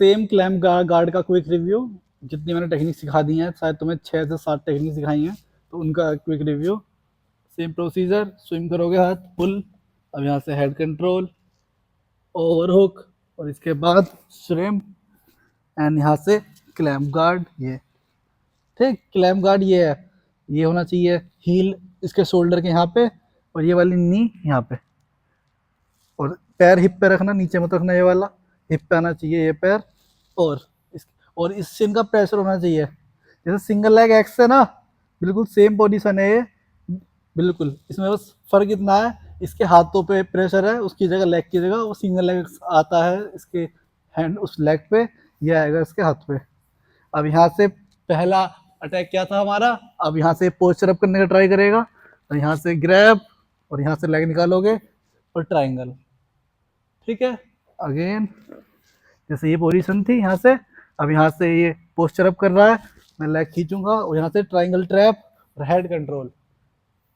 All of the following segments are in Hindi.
सेम क्लैम्प गार्ड का क्विक रिव्यू, जितनी मैंने टेक्निक सिखा दी हैं, शायद तुम्हें 6 से 7 टेक्निक सिखाई हैं, तो उनका quick review. Same procedure, swim करोगे हाथ पुल, अब यहाँ से हेड कंट्रोल, ओवर हुक, और इसके बाद श्रिम्प, एंड यहाँ से क्लैम्प गार्ड। ये ठीक, क्लैम्प गार्ड ये है, ये होना चाहिए हील इसके शोल्डर के यहाँ पे, और ये वाली नी यहाँ पे, और पैर हिप पे रखना, नीचे मत रखना, ये वाला हिप पे आना चाहिए ये पैर, और इस शिन का प्रेशर होना चाहिए जैसे सिंगल लेग एक्स है ना, बिल्कुल सेम पोजीशन है ये, बिल्कुल। इसमें बस फर्क इतना है, इसके हाथों पे प्रेशर है, उसकी जगह लेग की जगह वो सिंगल लेग आता है इसके हैंड उस लेग पे, ये आएगा इसके हाथ पे। अब यहाँ से पहला अटैक क्या था हमारा, अब यहाँ से पोस्चर अप करने का ट्राई करेगा, तो यहाँ से ग्रैब, और यहाँ से लेग निकालोगे और ट्राइंगल। ठीक है, अगेन जैसे ये पोजीशन थी यहाँ से, अब यहाँ से ये पोस्चर अप कर रहा है, मैं लेग खींचूंगा और यहाँ से ट्राइंगल ट्रैप और हेड कंट्रोल।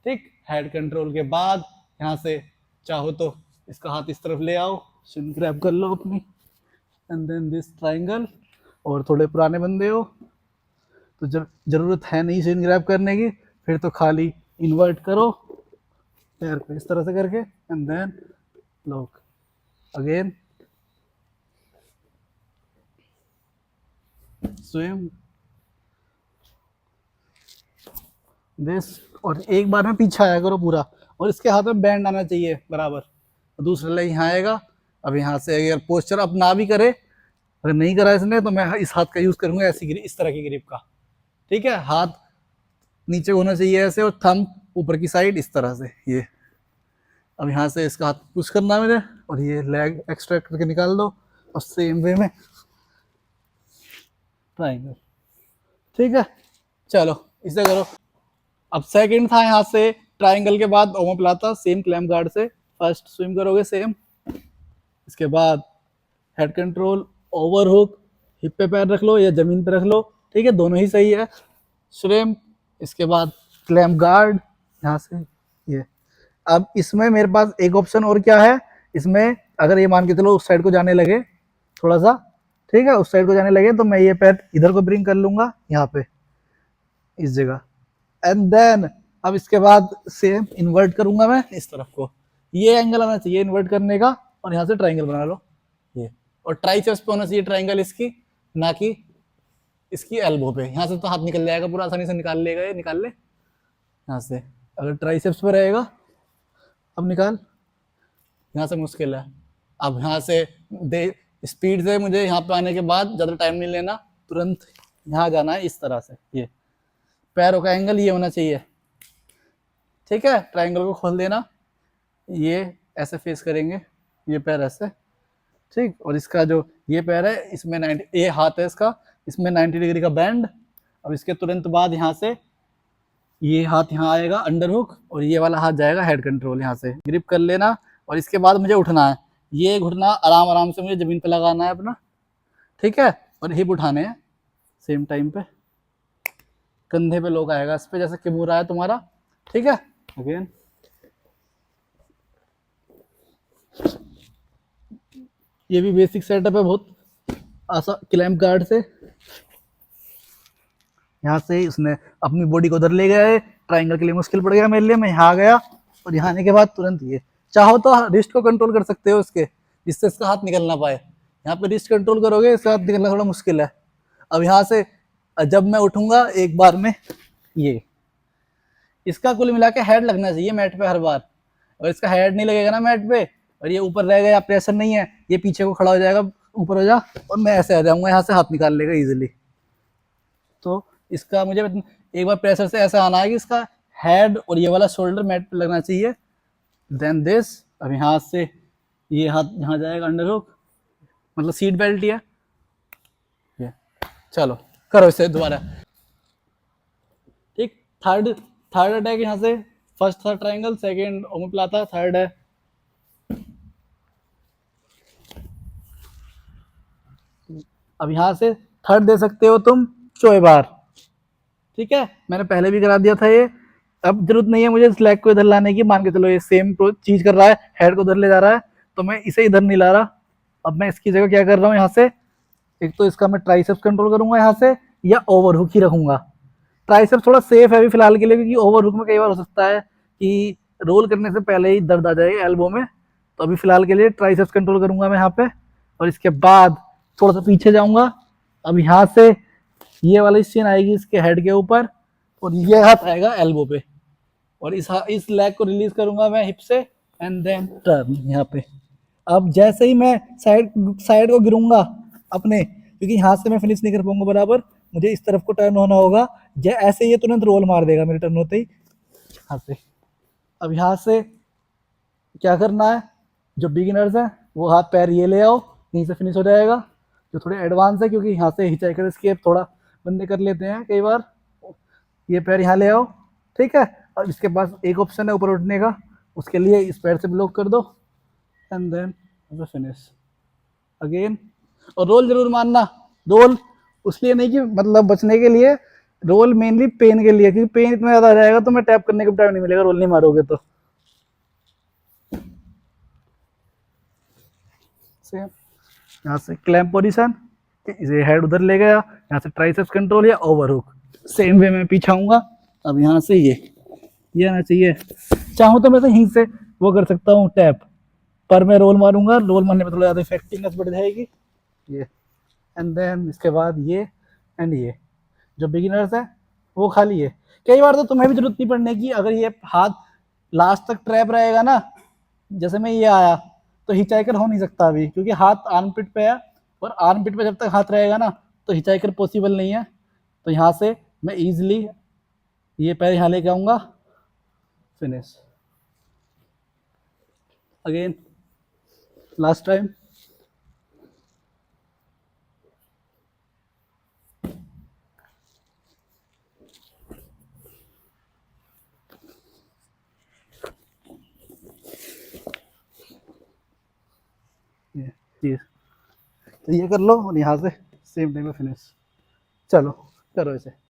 ठीक, हेड कंट्रोल के बाद यहाँ से चाहो तो इसका हाथ इस तरफ ले आओ, शिन ग्रैब कर लो अपनी, एंड देन दिस ट्राइंगल। और थोड़े पुराने बंदे हो तो जब जरूरत है नहीं शिन ग्रैब करने की, फिर तो खाली इन्वर्ट करो पैर को इस तरह से करके, and then lock again, swim this, और एक बार में पीछे आया करो पूरा, और इसके हाथ में बैंड आना चाहिए बराबर, दूसरा लेग यहाँ आएगा। अब यहाँ से अगर पोस्चर अप ना भी करे, अगर नहीं करा इसने, तो मैं इस हाथ का यूज करूंगा, ऐसी इस तरह की ग्रिप का। ठीक है, हाथ नीचे होना चाहिए ऐसे, और थंब ऊपर की साइड इस तरह से, ये। अब यहाँ से इसका हाथ पुश करना है मेरे, और ये लेग एक्सट्रैक्ट करके निकाल दो, और सेम वे में ट्राइंगल। ठीक है, चलो इसे करो। अब सेकंड था यहाँ से ट्राइंगल के बाद ओमोप्लाता, सेम क्लैम्प गार्ड से फर्स्ट स्विम करोगे सेम, इसके बाद head control, over hook, hip पे पैर रख लो या जमीन पे रख लो, ठीक है, दोनों ही सही है, श्रिम्प, इसके बाद क्लैम्प गार्ड यहाँ से ये। अब इसमें मेरे पास एक ऑप्शन और क्या है, इसमें अगर ये मान के चलो उस साइड को जाने लगे थोड़ा सा, ठीक है, उस साइड को जाने लगे, तो मैं ये पैर इधर को ब्रिंग कर लूंगा यहाँ पे इस जगह, एंड देन अब इसके बाद सेम इन्वर्ट करूंगा मैं इस तरफ को, ये एंगल आना चाहिए इन्वर्ट करने का, और यहाँ से ट्राइंगल बना लो ये, और ट्राइसेप्स पे होना चाहिए ट्राइंगल इसकी, ना कि इसकी एल्बो पे। यहाँ से तो हाथ निकल जाएगा पूरा, आसानी से निकाल लेगा ये, निकाल ले यहाँ से, अगर ट्राइसेप्स पे रहेगा। अब निकाल, यहाँ से मुश्किल है। अब यहाँ से दे स्पीड से मुझे यहाँ पे आने के बाद ज़्यादा टाइम नहीं लेना, तुरंत यहाँ जाना है इस तरह से, ये पैरों का एंगल ये होना चाहिए। ठीक है, ट्राइंगल को खोल देना, ये ऐसे फेस करेंगे, ये पैर ऐसे, ठीक, और इसका जो ये पैर है इसमें 90, ये हाथ है इसका, इसमें 90 डिग्री का बैंड। अब इसके तुरंत बाद यहाँ से ये हाथ यहाँ आएगा अंडर हुक, और ये वाला हाथ जाएगा हेड कंट्रोल, यहाँ से ग्रिप कर लेना, और इसके बाद मुझे उठना है, ये घुटना आराम आराम से मुझे जमीन पे लगाना है अपना, ठीक है, और हिप उठाने हैं सेम टाइम पे, कंधे पे लोग आएगा इस पे, जैसे किमूरा है तुम्हारा, ठीक है। अगेन ये भी बेसिक सेटअप है बहुत आसान, क्लैम्प गार्ड से यहाँ से उसने अपनी बॉडी को उधर ले गया है, ट्राइंगल के लिए मुश्किल पड़ गया मेरे लिए, मैं यहाँ गया, और यहाँ आने के बाद तुरंत ये, चाहो तो रिस्ट को कंट्रोल कर सकते हो इसके, जिससे इसका हाथ निकल ना पाए, यहाँ पे रिस्ट कंट्रोल करोगे इसका हाथ निकलना थोड़ा मुश्किल है। अब यहाँ से जब मैं उठूंगा एक बार में, ये इसका कुल मिला के हेड लगना चाहिए मैट पे हर बार, और इसका हेड नहीं लगेगा ना मैट पे, और ये ऊपर रहेगा या प्रेशर नहीं है, ये पीछे को खड़ा हो जाएगा, ऊपर हो जा, और मैं ऐसे आ जाऊंगा, यहाँ से हाथ निकाल लेगा इजिली। तो इसका मुझे एक बार प्रेशर से ऐसा आना है कि इसका हेड और ये वाला शोल्डर मैट पे लगना चाहिए, देन दिस। अब यहाँ से ये हाथ यहाँ जाएगा अंडर हुक, मतलब सीट बेल्ट ही है ये। चलो करो इसे दोबारा, ठीक, थर्ड अटैक यहाँ से, फर्स्ट था ट्राइंगल, सेकंड ओमोप्लाता, थर्ड है अब यहाँ से थर्ड दे सकते हो तुम चोए बार, ठीक है, मैंने पहले भी करा दिया था ये, अब जरूरत नहीं है मुझे इस लेग को इधर लाने की, मान के चलो ये सेम चीज कर रहा है, हेड को उधर ले जा रहा है, तो मैं इसे इधर नहीं ला रहा, अब मैं इसकी जगह क्या कर रहा हूँ, यहाँ से एक तो इसका मैं ट्राइसेप्स कंट्रोल करूंगा यहाँ से, या ओवर हुक ही रखूंगा। ट्राइसेप्स थोड़ा सेफ है अभी फिलहाल के लिए, क्योंकि ओवर हुक में कई बार हो सकता है कि रोल करने से पहले ही दर्द आ जाएगा एल्बो में। तो अभी फिलहाल के लिए ट्राइसेप्स कंट्रोल करूंगा मैं यहाँ पे, और इसके बाद थोड़ा सा पीछे जाऊंगा। अब यहाँ से ये वाली स्चिन आएगी इसके हेड के ऊपर, और ये हाथ आएगा एल्बो पे, और इस लेग को रिलीज करूंगा मैं हिप से, एंड देन टर्न यहाँ पे। अब जैसे ही मैं साइड साइड को गिरूंगा अपने, क्योंकि यहाँ से मैं फिनिश नहीं कर पाऊंगा बराबर, मुझे इस तरफ को टर्न होना होगा। ऐसे ही ये तुरंत रोल मार देगा मेरे टर्न होते ही यहाँ से। अब यहाँ से क्या करना है, जो बिगिनर्स हैं वो हाथ पैर ये ले आओ, यहीं से फिनिश हो जाएगा। जो थोड़े एडवांस है, क्योंकि यहाँ से हिचाइकर एस्केप थोड़ा बंदे कर लेते हैं कई बार, ये पैर यहाँ ले आओ, ठीक है। और इसके पास एक ऑप्शन है ऊपर उठने का, उसके लिए इस पैर से ब्लॉक कर दो, एंड देन फिनिश अगेन। और रोल जरूर मानना, रोल उसलिए नहीं कि मतलब बचने के लिए, रोल मेनली पेन के लिए, क्योंकि पेन इतना ज्यादा आ जाएगा तो मैं टैप करने का टाइम नहीं मिलेगा रोल नहीं मारोगे तो। सेम यहाँ से क्लैम्प पोजीशन, इसे हेड उधर ले गया, यहाँ से ट्राइसेप्स कंट्रोल या ओवर हुक, सेम वे में पीछे आऊंगा। अब यहाँ से ये आना चाहिए, चाहूँ तो मैं तो यहीं से वो कर सकता हूँ टैप, पर मैं रोल मारूंगा, रोल मारने में थोड़ा ज़्यादा इफेक्टिवनेस बढ़ जाएगी। ये एंड देन इसके बाद ये एंड ये। जो बिगिनर्स है वो खाली है, कई बार तो तुम्हें भी जरूरत नहीं पड़ने की, अगर ये हाथ लास्ट तक ट्रैप रहेगा ना, जैसे मैं ये आया तो हिचाइकर हो नहीं सकता अभी, क्योंकि हाथ आर्मपिट पे है, और आर्मपिट पे जब तक हाथ रहेगा ना तो हिचाइकर पॉसिबल नहीं है। तो यहाँ से मैं इजीली ये पैर यहाँ लेके आऊंगा, फिनिश अगेन लास्ट टाइम। ये तो ये कर लो, और यहाँ से सेम टाइम में फिनिश। चलो करो इसे।